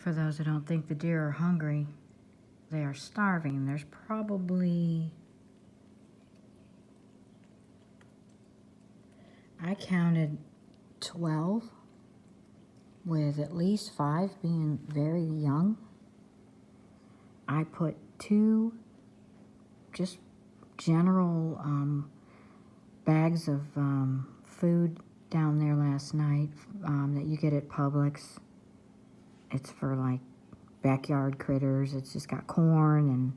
For those who don't think the deer are hungry, they are starving. There's probably, I counted 12, with at least 5 being very young. I put 2 just general bags of food down there last night that you get at Publix. It's for like backyard critters. It's just got corn and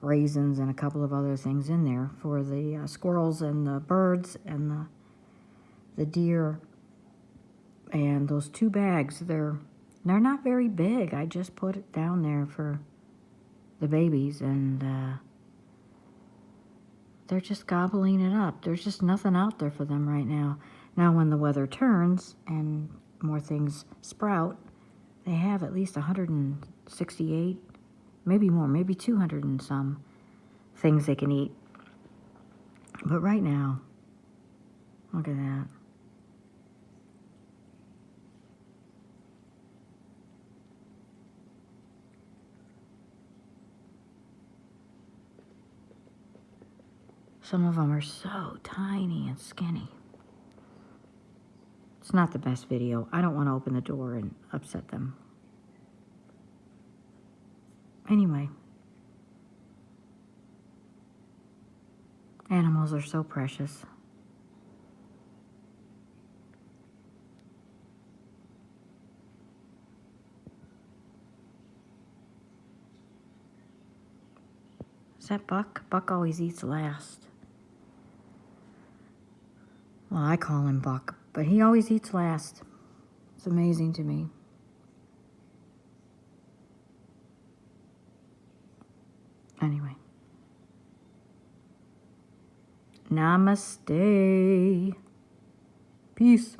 raisins and a couple of other things in there for the squirrels and the birds and the deer. And those 2 bags, they're not very big. I just put it down there for the babies, and they're just gobbling it up. There's just nothing out there for them right now. Now when the weather turns and more things sprout, they have at least 168, maybe more, maybe 200 and some things they can eat. But right now, look at that. Some of them are so tiny and skinny. It's not the best video. I don't want to open the door and upset them. Anyway, animals are so precious. Is that Buck? Buck always eats last. Well, I call him Buck, but he always eats last. It's amazing to me. Anyway. Namaste. Peace.